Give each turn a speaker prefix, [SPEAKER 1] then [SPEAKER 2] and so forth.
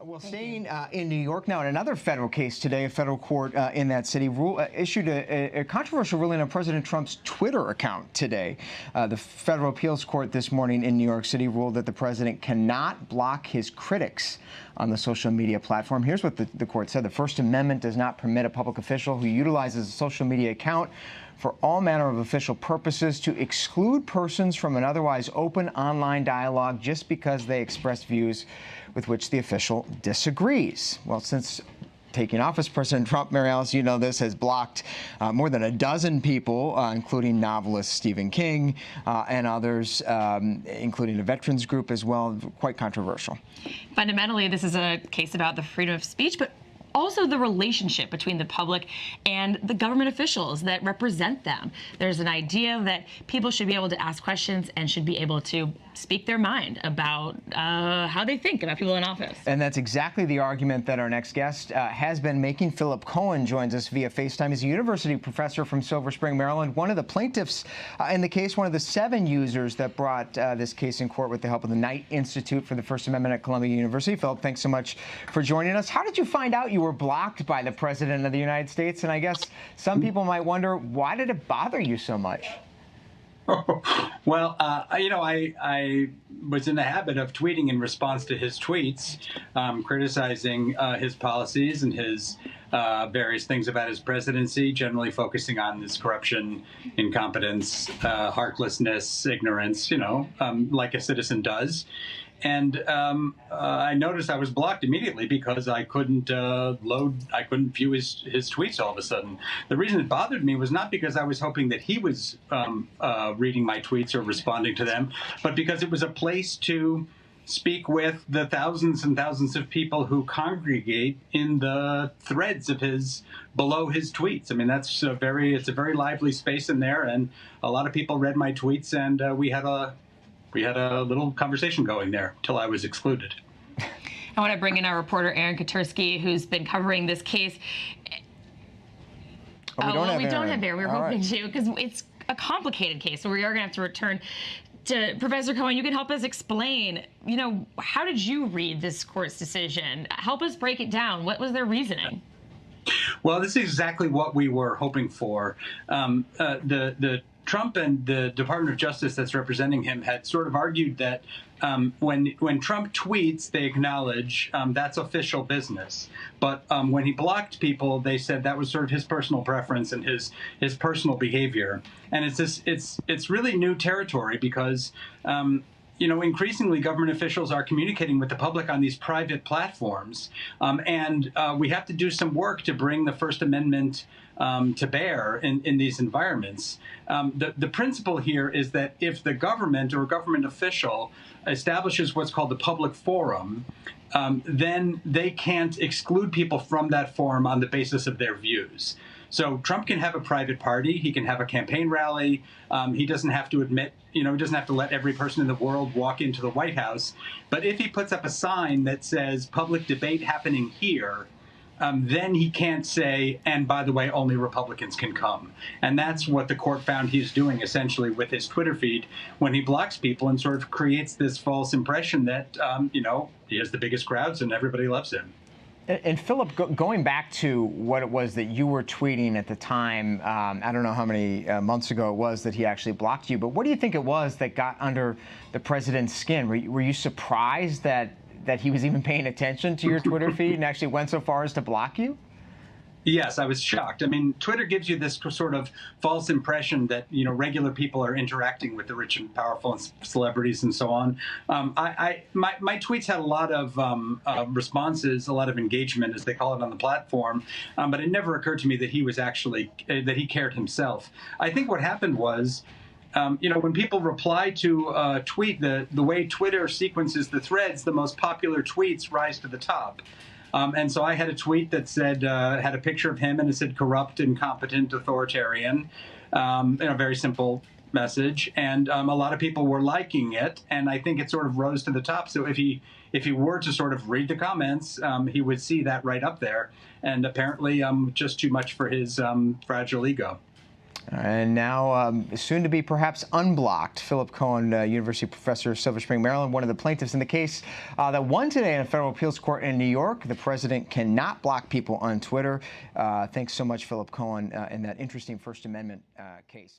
[SPEAKER 1] Well, staying in New York now, in another federal case today, a federal court in that city issued a controversial ruling on President Trump's Twitter account today. The federal appeals court this morning in New York City ruled that the president cannot block his critics on the social media platform. Here's what the court said. The First Amendment does not permit a public official who utilizes a social media account for all manner of official purposes to exclude persons from an otherwise open online dialogue just because they express views with which the official disagrees. Well, since taking office, President Trump, Mary Alice, you know this, has blocked more than a dozen people, including novelist Stephen King and others, including a veterans group as well. Quite controversial.
[SPEAKER 2] Fundamentally, this is a case about the freedom of speech, but also the relationship between the public and the government officials that represent them. There's an idea that people should be able to ask questions and should be able to speak their mind about how they think about people in office. And
[SPEAKER 1] that's exactly the argument that our next guest has been making. Philip Cohen joins us via FaceTime. He's a university professor from Silver Spring, Maryland, one of the plaintiffs in the case, one of the 7 users that brought this case in court with the help of the Knight Institute for the First Amendment at Columbia University. Philip, thanks so much for joining us. How did you find out you were blocked by the President of the United States? And I guess some people might wonder, why did it bother you so much?
[SPEAKER 3] Well, I was in the habit of tweeting in response to his tweets, criticizing his policies and his various things about his presidency, generally focusing on his corruption, incompetence, heartlessness, ignorance, like a citizen does. And I noticed I was blocked immediately because I couldn't view his tweets all of a sudden. The reason it bothered me was not because I was hoping that he was reading my tweets or responding to them, but because it was a place to speak with the thousands and thousands of people who congregate in the threads of below his tweets. I mean, it's a very lively space in there, and a lot of people read my tweets, and we had a little conversation going there till I was excluded.
[SPEAKER 2] I want to bring in our reporter, Aaron Katursky, who's been covering this case.
[SPEAKER 1] We don't have Aaron.
[SPEAKER 2] We were hoping to, because it's a complicated case, so we are going to have to return to Professor Cohen. You can help us explain, how did you read this court's decision? Help us break it down. What was their reasoning?
[SPEAKER 3] Well, this is exactly what we were hoping for. The Trump and the Department of Justice that's representing him had sort of argued that when Trump tweets, they acknowledge that's official business. But when he blocked people, they said that was sort of his personal preference and his personal behavior. And it's really new territory because increasingly government officials are communicating with the public on these private platforms, and we have to do some work to bring the First Amendment to bear in these environments. The principle here is that if the government or a government official establishes what's called the public forum, then they can't exclude people from that forum on the basis of their views. So Trump can have a private party. He can have a campaign rally. He doesn't have to admit, he doesn't have to let every person in the world walk into the White House. But if he puts up a sign that says public debate happening here, then he can't say, and by the way, only Republicans can come. And that's what the court found he's doing essentially with his Twitter feed when he blocks people and sort of creates this false impression that, he has the biggest crowds and everybody loves him.
[SPEAKER 1] And Philip, going back to what it was that you were tweeting at the time, I don't know how many months ago it was that he actually blocked you, but what do you think it was that got under the president's skin? Were you surprised that he was even paying attention to your Twitter feed and actually went so far as to block you?
[SPEAKER 3] Yes, I was shocked. I mean, Twitter gives you this sort of false impression that, regular people are interacting with the rich and powerful and celebrities and so on. My tweets had a lot of responses, a lot of engagement, as they call it on the platform, but it never occurred to me that he was actually, that he cared himself. I think what happened was, when people reply to a tweet, the way Twitter sequences the threads, the most popular tweets rise to the top. And so I had a tweet that said, had a picture of him and it said corrupt, incompetent, authoritarian, very simple message. And a lot of people were liking it. And I think it sort of rose to the top. So if he were to sort of read the comments, he would see that right up there. And apparently just too much for his fragile ego.
[SPEAKER 1] And now, soon to be perhaps unblocked, Philip Cohen, University professor of Silver Spring, Maryland, one of the plaintiffs in the case that won today in a federal appeals court in New York. The president cannot block people on Twitter. Thanks so much, Philip Cohen, in that interesting First Amendment case.